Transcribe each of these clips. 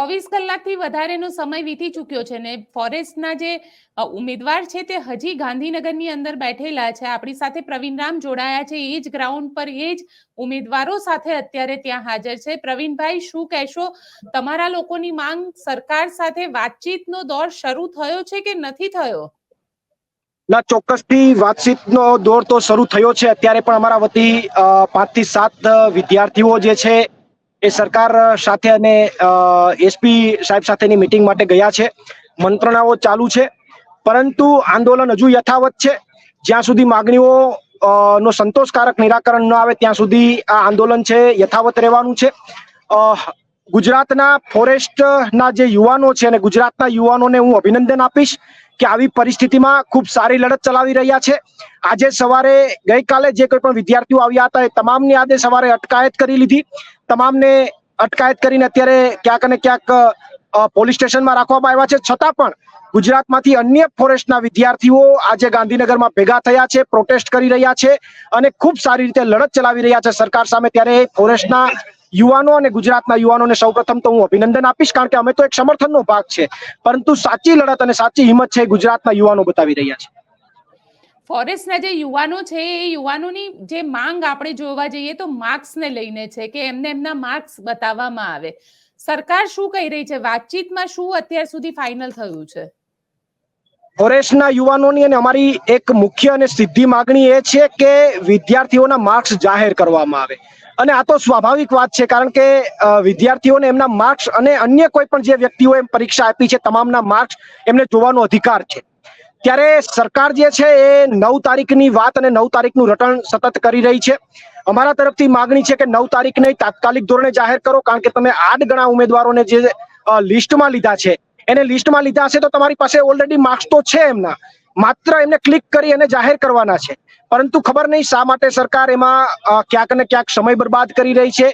24 કલાકથી વધારેનો સમય વીતી ચૂક્યો છે ને ફોરેસ્ટના જે ઉમેદવાર છે તે હજી ગાંધીનગરની અંદર બેઠેલા છે। આપણી સાથે પ્રવીણ રામ જોડાયા છે, એ જ ગ્રાઉન્ડ પર એ જ ઉમેદવારો સાથે અત્યારે ત્યાં હાજર છે। પ્રવીણભાઈ, શું કહેશો? તમારા લોકોની માંગ સરકાર સાથે વાતચીતનો દોર શરૂ થયો છે કે નથી થયો? ના, ચોક્કસથી વાતચીતનો દોર તો શરૂ થયો છે। અત્યારે પણ અમારા વતી 5 થી 7 વિદ્યાર્થીઓ જે છે એ સરકાર સાથે અને એસપી સાહેબ સાથેની મીટિંગ માટે ગયા છે। મંત્રણાઓ ચાલુ છે, પરંતુ આંદોલન હજુ યથાવત છે। જ્યાં સુધી માગણીઓ નો સંતોષકારક નિરાકરણ ન આવે ત્યાં સુધી આ આંદોલન છે યથાવત રહેવાનું છે। ગુજરાતના ફોરેસ્ટના જે યુવાનો છે અને ગુજરાતના યુવાનોને હું અભિનંદન આપીશ કે આવી પરિસ્થિતિમાં ખૂબ સારી લડત ચલાવી રહ્યા છે। આજે સવારે ગઈકાલે જે કોઈ પણ વિદ્યાર્થીઓ આવ્યા હતા એ તમામની આજે સવારે અટકાયત કરી લીધી। તમામને અટકાયત કરીને અત્યારે ક્યાંક ને ક્યાંક પોલીસ સ્ટેશનમાં રાખવામાં આવ્યા છે। છતાં પણ ગુજરાતમાંથી અન્ય ફોરેસ્ટના વિદ્યાર્થીઓ આજે ગાંધીનગરમાં ભેગા થયા છે, પ્રોટેસ્ટ કરી રહ્યા છે અને ખૂબ સારી રીતે લડત ચલાવી રહ્યા છે સરકાર સામે। ત્યારે ફોરેસ્ટના યુવાનો અને ગુજરાતના યુવાનોને સૌપ્રથમ તો હું અભિનંદન આપીશ, કારણ કે અમે તો એક સમર્થનનો ભાગ છે, પરંતુ સાચી લડત અને સાચી હિંમત છે ગુજરાતના યુવાનો બતાવી રહ્યા છે। ફોરેસ્ટના જે યુવાનો છે એ યુવાનોની જે માંગ આપણે જોવા જઈએ તો માર્ક્સને લઈને છે કે એમને એમના માર્ક્સ બતાવવામાં આવે। સરકાર શું કહી રહી છે? વાતચીતમાં શું અત્યાર સુધી ફાઇનલ થયું છે? ફોરેસ્ટના યુવાનોની અને અમારી એક મુખ્ય અને સીધી માગણી એ છે કે વિદ્યાર્થીઓના માર્ક્સ જાહેર કરવામાં આવે। અને આ તો સ્વાભાવિક વાત છે, કારણ કે વિદ્યાર્થીઓને એમના માર્ક્સ અને અન્ય કોઈ પણ જે વ્યક્તિઓએ પરીક્ષા આપી છે તમામના માર્ક્સ એમને જોવાનો અધિકાર છે। ત્યારે સરકાર જે છે એ 9 તારીખની વાત અને 9 તારીખનું રટણ સતત કરી રહી છે। અમારા તરફથી માગણી છે કે 9 તારીખને તાત્કાલિક ધોરણે જાહેર કરો, કારણ કે તમે 8 ગણા ઉમેદવારોને જે લિસ્ટમાં લીધા છે એને લિસ્ટમાં લીધા હશે તો તમારી પાસે ઓલરેડી માર્ક્સ તો છે એમના, માત્ર એમને ક્લિક કરી અને જાહેર કરવાના છે। પરંતુ ખબર નહીં શા માટે સરકાર એમાં ક્યાંક ને ક્યાંક સમય બરબાદ કરી રહી છે।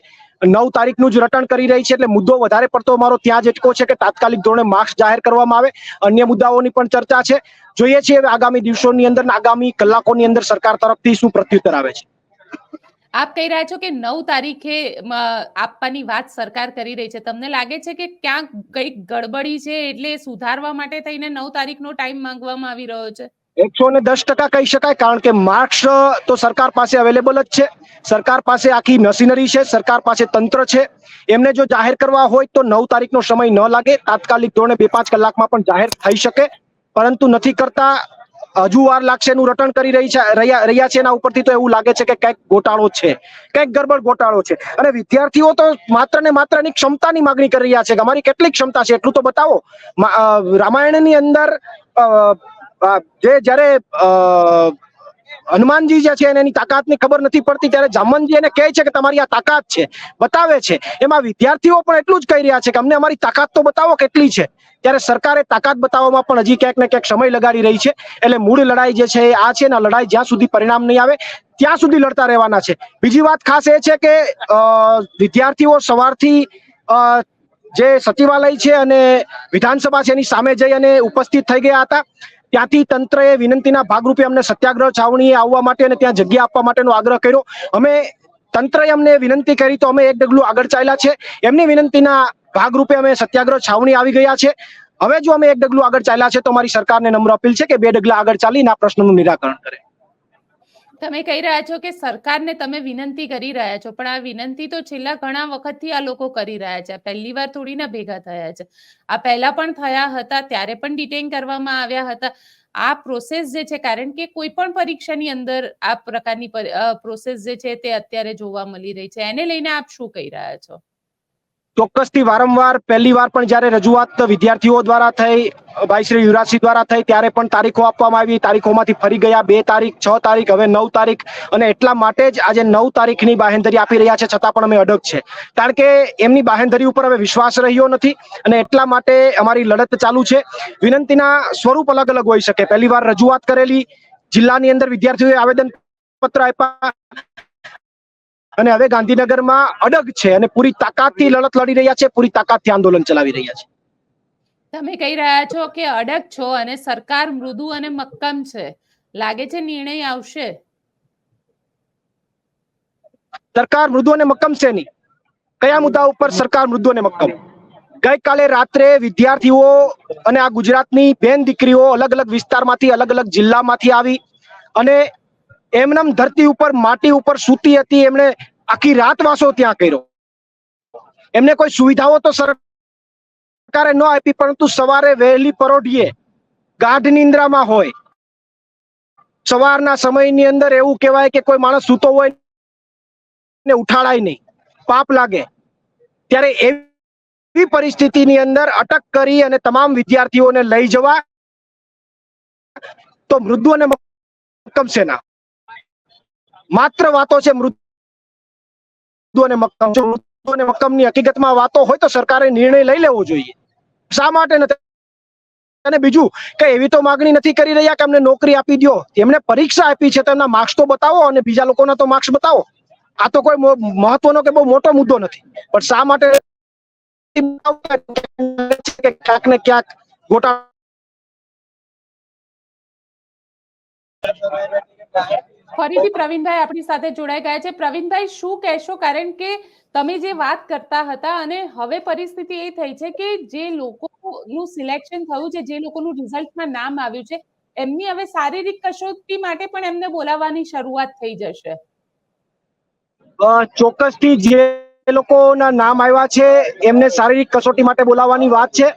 9 તારીખનું જ રટણ કરી રહી છે, એટલે મુદ્દો વધારે પડતો અમારો ત્યાં જ અટકો છે કે તાત્કાલિક ધોરણે માર્ક્સ જાહેર કરવામાં આવે। અન્ય મુદ્દાઓની પણ ચર્ચા છે। જોઈએ છીએ આગામી દિવસોની અંદર, આગામી કલાકોની અંદર સરકાર તરફથી શું પ્રત્યુત્તર આવે છે। આપ કહી રહ્યા છો કે 9 તારીખે આપવાની વાત સરકાર કરી રહી છે। તમને લાગે છે કે ક્યાંક કંઈક ગડબડી છે એટલે સુધારવા માટે થઈને 9 તારીખનો ટાઈમ માંગવામાં આવી રહ્યો છે? 110% કહી શકાય, કારણ કે માર્ક્સ તો સરકાર પાસે અવેલેબલ જ છે। સરકાર પાસે આખી મશીનરી છે, સરકાર પાસે તંત્ર છે। એમને જો જાહેર કરવા હોય તો 9 તારીખનો સમય ન લાગે, તાત્કાલિક ધોરણે 2-5 કલાકમાં પણ જાહેર થઈ શકે, પરંતુ નથી કરતા। હજુ વાર લાગશે એનું રટણ કરી રહ્યા છે। એના ઉપરથી તો એવું લાગે છે કે કંઈક ગોટાળો છે, કંઈક ગડબડ ગોટાળો છે। અને વિદ્યાર્થીઓ તો માત્ર ને માત્ર એની ક્ષમતાની માગણી કરી રહ્યા છે કે અમારી કેટલી ક્ષમતા છે એટલું તો બતાવો। રામાયણની અંદર જ્યારે હનુમાનજી જે છે એની તાકાતની ખબર નથી પડતી, ત્યારે જામવંતજી એને કહે છે કે તમારી આ તાકાત છે, બતાવે છે। એમાં વિદ્યાર્થીઓ પણ એટલું જ કહી રહ્યા છે કે અમને અમારી તાકાત તો બતાવો કેટલી છે। ત્યારે સરકારે તાકાત બતાવવામાં પણ હજી ક્યાંક ને ક્યાંક સમય લગાડી રહી છે। એટલે મૂળ લડાઈ જે છે આ છે ને, લડાઈ જ્યાં સુધી પરિણામ નહીં આવે ત્યાં સુધી લડતા રહેવાના છે। બીજી વાત ખાસ એ છે કે વિદ્યાર્થીઓ સવારથી જે સચિવાલય છે અને વિધાનસભા છે એની સામે જઈ અને ઉપસ્થિત થઈ ગયા હતા। ત્યાંથી તંત્રએ વિનંતીના ભાગરૂપે અમને સત્યાગ્રહ છાવણીએ આવવા માટે અને ત્યાં જગ્યા આપવા માટેનો આગ્રહ કર્યો। અમે તંત્રએ અમને વિનંતી કરી તો અમે એક ડગલું આગળ ચાલ્યા છે। એમની વિનંતીના ભાગરૂપે અમે સત્યાગ્રહ છાવણી આવી ગયા છે। હવે જો અમે એક ડગલું આગળ ચાલ્યા છે તો અમારી સરકારને નમ્ર અપીલ છે કે 2 ડગલા આગળ ચાલીને આ પ્રશ્નનું નિરાકરણ કરે। તમે કહી રહ્યા છો કે સરકારને તમે વિનંતી કરી રહ્યા છો, પણ આ વિનંતી તો છેલ્લા ઘણા વખતથી આ લોકો કરી રહ્યા છે। પહેલી વાર થોડી ના ભેગા થયા છે, આ પહેલા પણ થયા હતા, ત્યારે પણ ડિટેન કરવામાં આવ્યા હતા। આ પ્રોસેસ જે છે, કારણ કે કોઈ પણ પરીક્ષાની અંદર આ પ્રકારની પ્રોસેસ જે છે તે અત્યારે જોવા મળી રહી છે, એને લઈને આપ શું કહી રહ્યા છો? ચોક્કસથી વારંવાર, પહેલી વાર પણ જ્યારે રજૂઆત વિદ્યાર્થીઓ દ્વારા થઈ, ભાઈ શ્રી યુવરાજસિંહ દ્વારા થઈ, ત્યારે પણ તારીખો આપવામાં આવી, તારીખોમાંથી ફરી ગયા 2 તારીખ, 6 તારીખ, હવે 9 તારીખ। અને એટલા માટે જ આજે 9 તારીખની બાહેંધરી આપી રહ્યા છે, છતાં પણ અમે અડગ છે, કારણ કે એમની બાહેંધરી ઉપર હવે વિશ્વાસ રહ્યો નથી અને એટલા માટે અમારી લડત ચાલુ છે। વિનંતીના સ્વરૂપ અલગ અલગ હોઈ શકે। પહેલી વાર રજૂઆત કરેલી, જિલ્લાની અંદર વિદ્યાર્થીઓએ આવેદન પત્ર આપ્યા અને હવે ગાંધીનગરમાં અડગ છે અને પૂરી તાકાતથી લડત લડી રહ્યા છે, પૂરી તાકાતથી આંદોલન ચલાવી રહ્યા છે। તમે કહી રહ્યા છો કે અડગ છો અને સરકાર મૃદુ અને મક્કમ છે, લાગે છે નિર્ણય આવશે? સરકાર મૃદુ અને મક્કમ છે નહીં? કયા મુદ્દા ઉપર સરકાર મૃદુ અને મક્કમ? ગઈકાલે રાત્રે વિદ્યાર્થીઓ અને આ ગુજરાતની બેન દીકરીઓ અલગ અલગ વિસ્તારમાંથી અલગ અલગ જિલ્લામાંથી આવી અને એમનેમ ધરતી ઉપર માટી ઉપર સૂતી હતી. એમણે આખી રાત વાસો ત્યાં કર્યો. એમને કોઈ સુવિધાઓ તો સરકારે ન આપી, પરંતુ સવારે વહેલી પરોઢીએ ગાઢ નિંદ્રામાં હોય, સવારના સમયની અંદર એવું કહેવાય કે કોઈ માણસ સૂતો હોય ને ઉઠાડાય નહીં, પાપ લાગે, ત્યારે એવી પરિસ્થિતિની અંદર અટક કરી અને તમામ વિદ્યાર્થીઓને લઈ જવા તો મૃદુ અને મક્કમ સેના માત્ર વાતો છે. મૃદુ અને મક્કમની હકીકતમાં વાતો હોય તો સરકારે નિર્ણય લઈ લેવો જોઈએ. શા માટે નથી? અને બીજું કે એવી તો માંગણી નથી કરી રહ્યા કે અમને નોકરી આપી દો. એમને પરીક્ષા આપી છે તો એમના માર્ક્સ તો બતાવો અને બીજા લોકોના તો માર્ક્સ બતાવો. આ તો કોઈ મહત્વનો કે બહુ મોટો મુદ્દો નથી, પણ શા માટે ક્યાંક ને ક્યાંક ગોટાળા. ફરીથી પ્રવીણભાઈ આપણી સાથે જોડાઈ ગયા છે. પ્રવીણભાઈ, શું કહેશો? કારણ કે તમે જે વાત કરતા હતા અને હવે પરિસ્થિતિ એ થઈ છે કે જે લોકોનું સિલેક્શન થયું છે, જે લોકોનું રિઝલ્ટમાં નામ આવ્યું છે, એમની હવે શારીરિક કસોટી માટે પણ એમને બોલાવવાની શરૂઆત થઈ જશે. ચોક્કસથી જે લોકોના નામ આવ્યા છે એમને શારીરિક કસોટી માટે બોલાવવાની વાત છે,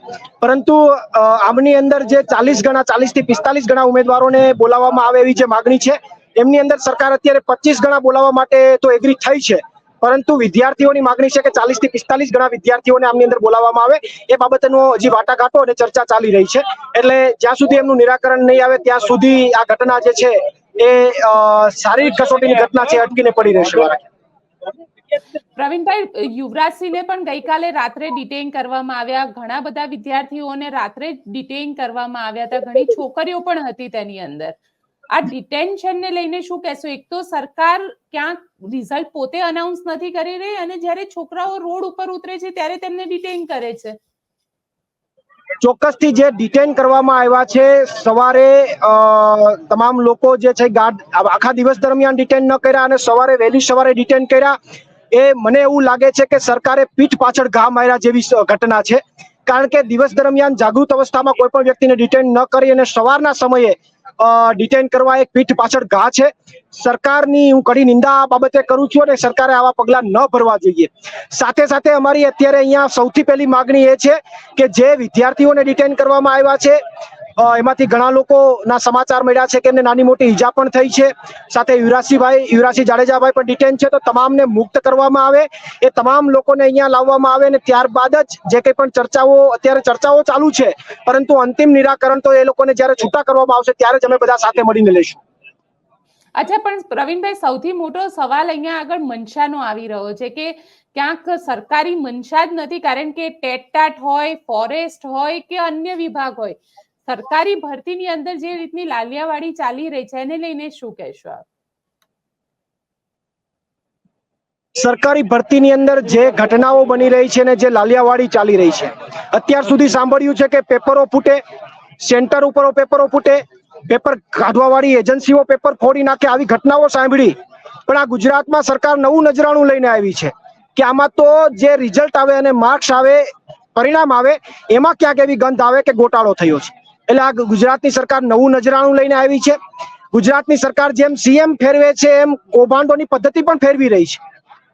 પરંતુ આમની અંદર જે 40 થી 45 ગણા ઉમેદવારોને બોલાવવામાં આવે એવી જે માગણી છે, એમની અંદર સરકાર અત્યારે 25 ગણા બોલાવવા માટે તો એગ્રી થઈ છે, પરંતુ વિદ્યાર્થીઓની માગણી છે કે 40 થી 45 ગણા વિદ્યાર્થીઓને આમની અંદર બોલાવવામાં આવે. એ બાબતનો હજી વાટાઘાટો અને ચર્ચા ચાલી રહી છે. એટલે જ્યાં સુધી એમનું નિરાકરણ નહીં આવે ત્યાં સુધી આ ઘટના જે છે એ શારીરિક કસોટીની ઘટના છે અટકીને પડી રહેશે. પ્રવીણભાઈ, યુવરાજસિંહને પણ ગઈકાલે રાત્રે ડિટેઇન કરવામાં આવ્યા. ઘણા બધા વિદ્યાર્થીઓને રાત્રે ડિટેઇન કરવામાં આવ્યા હતા. ઘણી છોકરીઓ પણ હતી તેની અંદર. આ ડિટેન્શનને લઈને શું કહેશો? એક તો સરકાર ક્યાંક રિઝલ્ટ પોતે અનાઉન્સ નથી કરી રહી અને જ્યારે છોકરાઓ રોડ ઉપર ઉતરે છે ત્યારે તેમને ડિટેઇન કરે છે. ચોક્કસથી જે ડિટેન કરવામાં આવ્યા છે, સવારે તમામ લોકો જે છે આખા દિવસ દરમિયાન ડિટેન ન કર્યા અને સવારે વહેલી સવારે ડિટેન કર્યા, એ મને એવું લાગે છે કે સરકારે પીઠ પાછળ ઘા માર્યા જેવી ઘટના છે. કારણ કે દિવસ દરમિયાન જાગૃત અવસ્થામાં કોઈ પણ વ્યક્તિને ડિટેન ન કરી અને સવારના સમયે ડિટેન કરવા એક પીઠ પાછળ ઘા છે. સરકારની હું કડી નિંદા આ બાબતે કરું છું અને સરકારે આવા પગલા ન ભરવા જોઈએ. સાથે સાથે અમારી અત્યારે અહીંયા સૌથી પહેલી માગણી એ છે કે જે વિદ્યાર્થીઓને ડિટેન કરવામાં આવ્યા છે એમાંથી ઘણા લોકોના સમાચાર મળ્યા છે કે એમને નાની મોટી ઈજા પણ થઈ છે. સાથે યુવરાજસિંહ જાડેજાભાઈ પણ ડિટેન છે, તો તમામને મુક્ત કરવામાં આવે. એ તમામ લોકોને અહીંયા લાવવામાં આવે અને ત્યારબાદ જ જે કંઈ પણ અત્યારે ચર્ચાઓ ચાલુ છે, પરંતુ અંતિમ નિરાકરણ તો એ લોકોને જ્યારે છૂટા કરવામાં આવશે ત્યારે જ અમે બધા સાથે મળીને લઈશું. અચ્છા, પણ પ્રવીણભાઈ, સૌથી મોટો સવાલ અહીંયા આગળ મનસાનો આવી રહ્યો છે કે ક્યાંક સરકારી મનસા જ નથી. કારણ કે ટેટ હોય, ફોરેસ્ટ હોય કે અન્ય વિભાગ હોય, સરકારી ભરતીની અંદર જે રીતની લાલિયાવાડી ચાલી રહી છે એને લઈને શું કહેશો આપ? સરકારી ભરતીની અંદર જે ઘટનાઓ બની રહી છે ને જે લાલિયાવાડી ચાલી રહી છે, અત્યાર સુધી સાંભળ્યું છે કે પેપરો ફૂટે, સેન્ટર ઉપર પેપરો ફૂટે, પેપર કાઢવા વાળી એજન્સીઓ પેપર ફોડી નાખે, આવી ઘટનાઓ સાંભળી. પણ આ ગુજરાતમાં સરકાર નવું નજરાણું લઈને આવી છે કે આમાં તો જે રિઝલ્ટ આવે અને માર્ક્સ આવે, પરિણામ આવે, એમાં ક્યાંક એવી ગંધ આવે કે ગોટાળો થયો છે. એટલે આ ગુજરાતની સરકાર નવું નજરાણું લઈને આવી છે. ગુજરાતની સરકાર જેમ સીએમ ફેરવે છે એમ કૌભાંડોની પદ્ધતિ પણ ફેરવી રહી છે.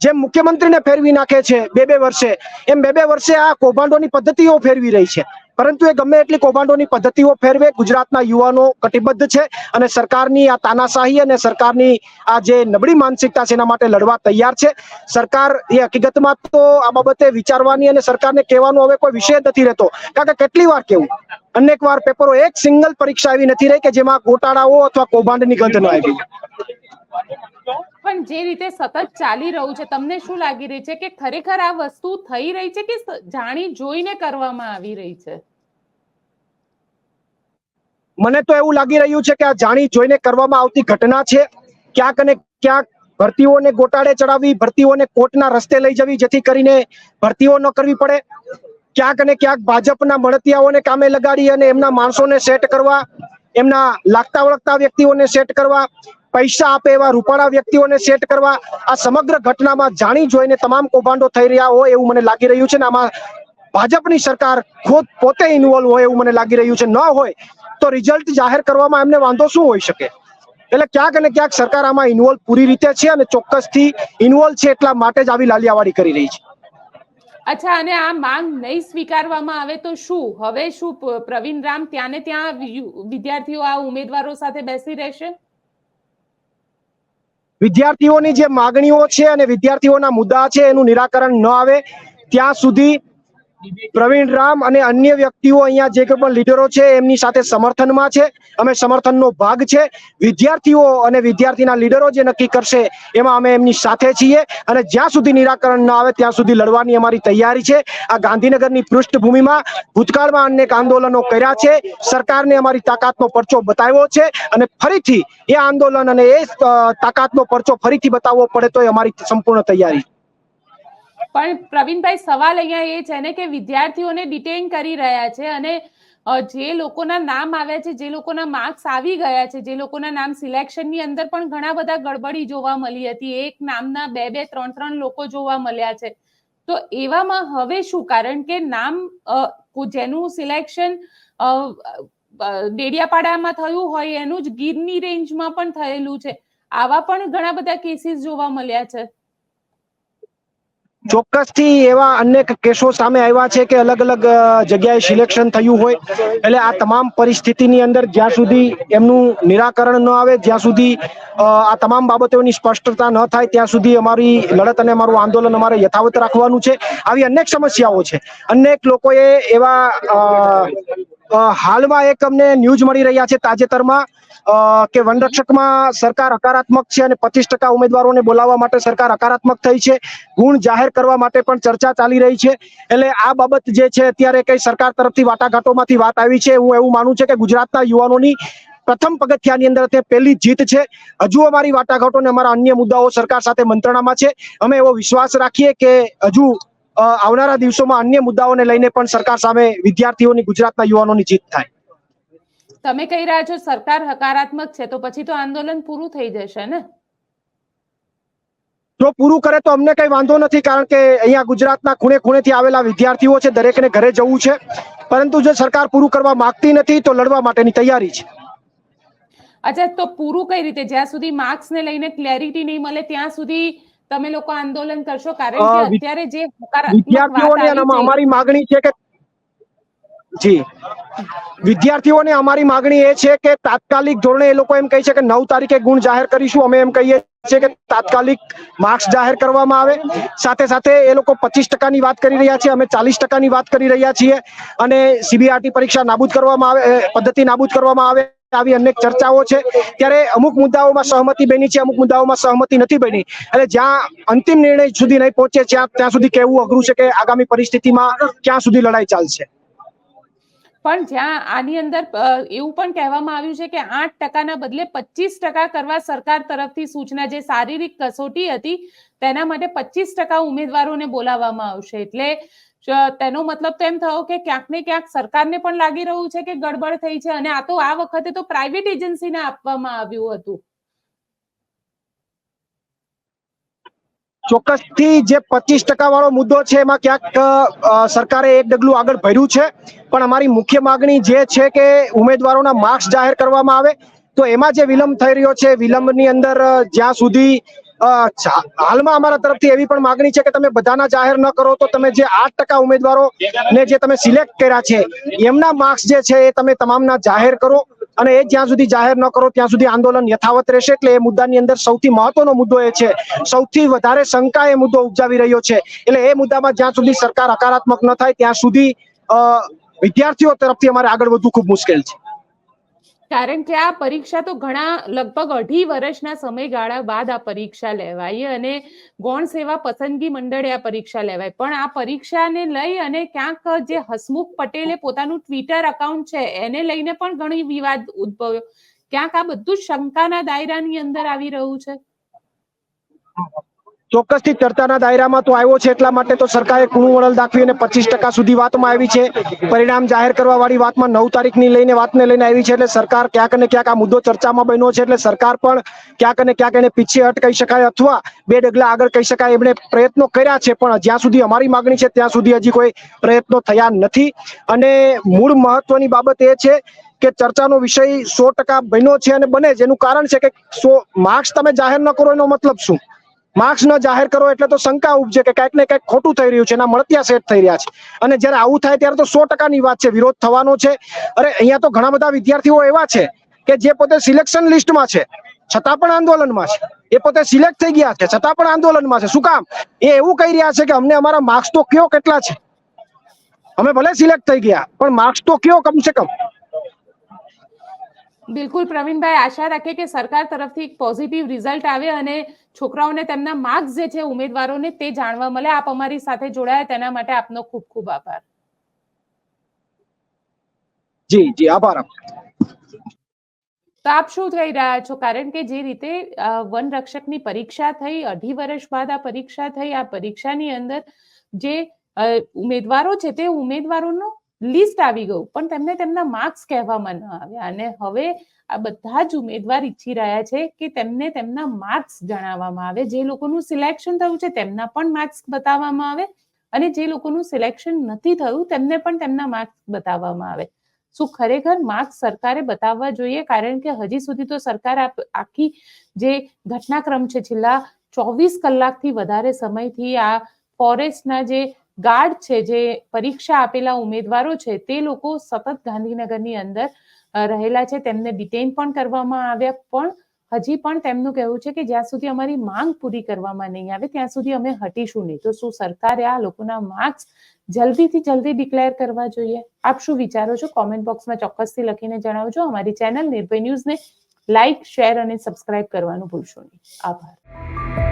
જેમ મુખ્યમંત્રીને ફેરવી નાખે છે બે વર્ષે, એમ બે વર્ષે આ કૌભાંડોની પદ્ધતિઓ ફેરવી રહી છે. પરંતુ એ ગમે એટલી કૌભાંડોની પદ્ધતિઓ ફેરવે, ગુજરાતના યુવાનો કટિબદ્ધ છે અને સરકારની આ તાનાશાહી અને સરકારની આ જે નબળી માનસિકતા છે એના માટે લડવા તૈયાર છે. સરકાર એ હકીકતમાં તો આ બાબતે વિચારવાની અને સરકારને કહેવાનું હવે કોઈ વિષય નથી રહેતો. કારણ કે કેટલી વાર કેવું, અનેક વાર પેપરો એક સિંગલ પરીક્ષા એવી નથી રહી કે જેમાં ગોટાળાઓ અથવા કૌભાંડની ગંધ ન આવી. પણ જે રીતે સતત ચાલી રહ્યું છે, તમને શું લાગી રહી છે કે ખરેખર આ વસ્તુ થઈ રહી છે કે જાણી જોઈને કરવામાં આવી રહી છે? મને તો એવું લાગી રહ્યું છે કે આ જાણી જોઈને કરવામાં આવતી ઘટના છે. ક્યાંક અને ક્યાંક ભરતીઓને ગોટાળે ચડાવવી, ભરતીઓને કોર્ટના રસ્તે લઈ જવી જેથી કરીને ભરતીઓ ન કરવી પડે. ક્યાંક અને ક્યાંક ભાજપના મળતિયાઓને કામે લગાડી અને એમના માણસોને સેટ કરવા, એમના લાગતા વળગતા વ્યક્તિઓને સેટ કરવા, પૈસા આપે એવા રૂપાળા વ્યક્તિઓને સેટ કરવા. આ સમગ્ર ઘટનામાં જાણી જોઈને તમામ કૌભાંડો થઈ રહ્યા હોય એવું મને લાગી રહ્યું છે ને આમાં ભાજપની સરકાર ખુદ પોતે ઇન્વોલ્વ હોય એવું મને લાગી રહ્યું છે. ન હોય તો રિઝલ્ટ જાહેર કરવામાં એમને વાંધો શું હોઈ શકે? એટલે ક્યાંક અને ક્યાંક સરકાર આમાં ઇન્વોલ્વ પૂરી રીતે છે અને ચોક્કસથી ઇન્વોલ્વ છે એટલા માટે જ આવી લાલિયાવાડી કરી રહી છે. અચ્છા, અને આ માંગ નહીં સ્વીકારવામાં આવે તો શું હવે શું પ્રવીણ રામ ત્યાં ને ત્યાં વિદ્યાર્થીઓ આ ઉમેદવારો સાથે બેસી રહેશે? વિદ્યાર્થીઓની જે માગણીઓ છે અને વિદ્યાર્થીઓના મુદ્દા છે એનું નિરાકરણ ન આવે ત્યાં સુધી પ્રવીણ રામ અને અન્ય વ્યક્તિઓ અહીંયા જે કોઈ પણ લીડરો છે એમની સાથે સમર્થનમાં છે. અમે સમર્થનનો ભાગ છે. વિદ્યાર્થીઓ અને વિદ્યાર્થીના લીડરો જે નક્કી કરશે એમાં અમે એમની સાથે છીએ અને જ્યાં સુધી નિરાકરણ ન આવે ત્યાં સુધી લડવાની અમારી તૈયારી છે. આ ગાંધીનગરની પૃષ્ઠભૂમિમાં ભૂતકાળમાં અનેક આંદોલનો કર્યા છે. સરકારને અમારી તાકાતનો પરચો બતાવ્યો છે અને ફરીથી એ આંદોલન અને એ તાકાતનો પરચો ફરીથી બતાવવો પડે તો એ અમારી સંપૂર્ણ તૈયારી. પણ પ્રવીણભાઈ, સવાલ અહીંયા એ છે ને કે વિદ્યાર્થીઓને ડિટેન કરી રહ્યા છે અને જે લોકોના નામ આવ્યા છે, જે લોકોના માર્ક્સ આવી ગયા છે, જે લોકોના નામ સિલેક્શનની અંદર પણ ઘણા બધા ગડબડી જોવા મળી હતી, એક નામના 2-2, 3-3 લોકો જોવા મળ્યા છે, તો એવામાં હવે શું? કારણ કે નામ જેનું સિલેક્શન ડેડિયાપાડામાં થયું હોય એનું જ ગીરની રેન્જમાં પણ થયેલું છે. આવા પણ ઘણા બધા કેસીસ જોવા મળ્યા છે. ચોક્કસથી એવા અનેક કેસો સામે આવ્યા છે કે અલગ અલગ જગ્યાએ સિલેક્શન થયું હોય. એટલે આ તમામ પરિસ્થિતિની અંદર જ્યાં સુધી એમનું નિરાકરણ ન આવે, જ્યાં સુધી આ તમામ બાબતોની સ્પષ્ટતા ન થાય ત્યાં સુધી અમારી લડત અને અમારું આંદોલન અમારે યથાવત રાખવાનું છે. આવી અનેક સમસ્યાઓ છે. અનેક લોકોએ એવા હાલમાં એક અમને ન્યૂઝ મળી રહ્યા છે તાજેતરમાં કે વનરક્ષકમાં સરકાર હકારાત્મક છે અને 25% ઉમેદવારોને બોલાવવા માટે સરકાર હકારાત્મક થઈ છે. ગુણ જાહેર કરવા માટે પણ ચર્ચા ચાલી રહી છે. એટલે આ બાબત જે છે અત્યારે કઈ સરકાર તરફથી વાટાઘાટોમાંથી વાત આવી છે. હું એવું માનું છું કે ગુજરાતના યુવાનોની પ્રથમ પગથિયાની અંદર તે પહેલી જીત છે. હજુ અમારી વાટાઘાટો અને અમારા અન્ય મુદ્દાઓ સરકાર સાથે મંત્રણામાં છે. અમે એવો વિશ્વાસ રાખીએ કે હજુ આવનારા દિવસોમાં અન્ય મુદ્દાઓને લઈને પણ સરકાર સામે વિદ્યાર્થીઓની, ગુજરાતના યુવાનોની જીત થાય. તમે કહી રહ્યા છો સરકાર હકારાત્મક છે, તો પછી તો આંદોલન પૂરું થઈ જશે ને? જો પૂરું કરે તો અમને કઈ વાંધો નથી, કારણ કે અહીંયા ગુજરાતના ખૂણે ખૂણેથી આવેલા વિદ્યાર્થીઓ છે, દરેકને ઘરે જવું છે. પરંતુ જો સરકાર પૂરું કરવા માંગતી નથી તો લડવા માટેની તૈયારી છે. અચ્છા, તો પૂરું કઈ રીતે? જ્યાં સુધી માર્ક્સ ને લઈને ક્લેરિટી નહીં મળે ત્યાં સુધી તમે લોકો આંદોલન કરશો? કારણ કે અત્યારે જે વિદ્યાર્થીઓને અમારી માંગણી છે કે જી વિદ્યાર્થીઓને અમારી માંગણી એ છે કે તાત્કાલિક ધોરણે એ લોકો એમ કહે છે કે 9 તારીખે ગુણ જાહેર કરીશું. અમે એમ કહીએ છીએ કે તાત્કાલિક માર્ક્સ જાહેર કરવામાં આવે. સાથે સાથે એ લોકો 25%ની વાત કરી રહ્યા છે, અમે 40%ની વાત કરી રહ્યા છીએ અને સીબીઆરટી પરીક્ષા નાબૂદ કરવામાં આવે, પદ્ધતિ નાબૂદ કરવામાં આવે. આવી અનેક ચર્ચાઓ છે. ત્યારે અમુક મુદ્દાઓમાં સહમતિ બની છે, અમુક મુદ્દાઓમાં સહમતિ નથી બની. એટલે જ્યાં અંતિમ નિર્ણય સુધી નહીં પહોંચે ત્યાં સુધી કહેવું અઘરું છે કે આગામી પરિસ્થિતિમાં ક્યાં સુધી લડાઈ ચાલશે. પણ જ્યાં આની અંદર એવું પણ કહેવામાં આવ્યું છે કે 8%ના બદલે 25% કરવા સરકાર તરફથી સૂચના, જે શારીરિક કસોટી હતી તેના માટે 25% ઉમેદવારોને બોલાવવામાં આવશે. એટલે તેનો મતલબ તો એમ થયો કે ક્યાંક ને ક્યાંક સરકારને પણ લાગી રહ્યું છે કે ગડબડ થઈ છે, અને આ તો આ વખતે તો પ્રાઇવેટ એજન્સીને આપવામાં આવ્યું હતું. ચોક્કસથી જે 25% વાળો મુદ્દો છે એમાં ક્યાંક સરકારે એક ડગલું આગળ ભર્યું છે. પણ અમારી મુખ્ય માંગણી જે છે કે ઉમેદવારોના માર્ક્સ જાહેર કરવામાં આવે. તો એમાં જે વિલંબ થઈ રહ્યો છે, વિલંબની અંદર જ્યાં સુધી હાલમાં અમારા તરફથી એવી પણ માંગણી છે કે તમે બધાના જાહેર ન કરો તો તમે જે 8% ઉમેદવારો ને જે તમે સિલેક્ટ કર્યા છે એમના માર્ક્સ જે છે એ તમે તમામના જાહેર કરો. અને એ જ્યાં સુધી જાહેર ન કરો ત્યાં સુધી આંદોલન યથાવત રહેશે. એટલે એ મુદ્દાની અંદર સૌથી મહત્વનો મુદ્દો એ છે, સૌથી વધારે શંકા એ મુદ્દો ઉપજાવી રહ્યો છે. એટલે એ મુદ્દામાં જ્યાં સુધી સરકાર હકારાત્મક ન થાય ત્યાં સુધી વિદ્યાર્થીઓ તરફથી અમારે આગળ વધવું ખૂબ મુશ્કેલ છે. કારણ કે આ પરીક્ષા તો ઘણા લગભગ 2.5 વર્ષના સમયગાળા બાદ આ પરીક્ષા લેવાય અને ગૌણ સેવા પસંદગી મંડળે આ પરીક્ષા લેવાય. પણ આ પરીક્ષાને લઈ અને ક્યાંક જે હસમુખ પટેલે પોતાનું ટ્વિટર એકાઉન્ટ છે એને લઈને પણ ઘણી વિવાદ ઉદ્ભવ્યો. ક્યાંક આ બધું શંકાના દાયરાની અંદર આવી રહ્યું છે. ચોક્કસથી ચર્ચાના દાયરામાં તો આવ્યો છે, એટલા માટે તો સરકારે કૂણું વળલ દાખવી અને 25% સુધી વાતમાં આવી છે. પરિણામ જાહેર કરવા વાળી વાતમાં 9 તારીખની લઈને વાતને લઈને આવી છે. એટલે સરકાર ક્યાંક ને ક્યાંક આ મુદ્દો ચર્ચામાં બન્યો છે. એટલે સરકાર પણ ક્યાંક ને ક્યાંક એને પીછેહટ કહી શકાય અથવા 2 ડગલા આગળ કહી શકાય એમણે પ્રયત્નો કર્યા છે, પણ જ્યાં સુધી અમારી માંગણી છે ત્યાં સુધી હજી કોઈ પ્રયત્નો થયા નથી. અને મૂળ મહત્વની બાબત એ છે કે ચર્ચાનો વિષય 100% બન્યો છે અને બને જેનું કારણ છે કે માર્ક્સ તમે જાહેર ન કરો એનો મતલબ શું? માર્ક્સ ન જાહેર કરો એટલે તો શંકા ઉપજે કે કંઈક ને કંઈક ખોટું થઈ રહ્યું છે, એના મળતિયા સેટ થઈ રહ્યા છે. અને જ્યારે આવું થાય ત્યારે તો 100%ની વાત છે, વિરોધ થવાનો છે. અરે અહીંયા તો ઘણા બધા વિદ્યાર્થીઓ એવા છે કે જે પોતે સિલેક્શન લિસ્ટમાં છે છતાં પણ આંદોલનમાં છે. એ પોતે સિલેક્ટ થઈ ગયા છે છતાં પણ આંદોલનમાં છે. શું કામ? એ એવું કહી રહ્યા છે કે અમને અમારા માર્ક્સ તો કયો કેટલા છે, અમે ભલે સિલેક્ટ થઈ ગયા પણ માર્ક્સ તો કયો કમસે કમ. બિલકુલ પ્રવીણભાઈ, આશા રાખીએ કે સરકાર તરફથી એક પોઝિટિવ રિઝલ્ટ આવે અને છોકરાઓને તેમના માર્ક્સ જે છે ઉમેદવારોને તે જાણવા મળે. આપ અમારી સાથે જોડાયા તેના માટે આપનો ખૂબ ખૂબ આભાર. જી આભાર. તો આપ શું થઈ રહ્યા છો? કારણ કે જે રીતે વન રક્ષકની પરીક્ષા થઈ, 2.5 વર્ષ બાદ આ પરીક્ષા થઈ, આ પરીક્ષાની અંદર જે ઉમેદવારો છે તે ઉમેદવારોનું લિસ્ટ આવી ગયું, પણ તેમને તેમના માર્ક્સ કહેવામાં ન આવ્યા. અને હવે આ બધા જ ઉમેદવાર ઈચ્છી રહ્યા છે કે તેમને તેમના માર્ક્સ જણાવવામાં આવે. જે લોકોનું સિલેક્શન થયું છે તેમના પણ માર્ક્સ બતાવવામાં આવે અને જે લોકોનું સિલેક્શન નથી થયું તેમને પણ તેમના માર્ક્સ બતાવવામાં આવે. શું ખરેખર માર્ક્સ સરકારે બતાવવા જોઈએ? કારણ કે હજી સુધી તો સરકાર આખી જે ઘટનાક્રમ છે છેલ્લા 24 કલાકથી વધારે સમયથી આ ફોરેસ્ટના જે ગાર્ડ છે, જે પરીક્ષા આપેલા ઉમેદવારો છે, તે લોકો સતત ગાંધીનગરની અંદર રહેલા છે. તેમને ડિટેન પણ કરવામાં આવ્યા, પણ હજી પણ તેમનું કહેવું છે કે જ્યાં સુધી અમારી માંગ પૂરી કરવામાં નહીં આવે ત્યાં સુધી અમે હટીશું નહીં. તો શું સરકારે આ લોકોના માર્ક્સ જલ્દીથી જલ્દી ડિક્લેર કરવા જોઈએ? આપ શું વિચારો છો? કોમેન્ટ બોક્સમાં ચોક્કસથી લખીને જણાવજો. અમારી ચેનલ નિર્ભય ન્યૂઝને લાઇક, શેર અને સબસ્ક્રાઇબ કરવાનું ભૂલશો નહીં. આભાર.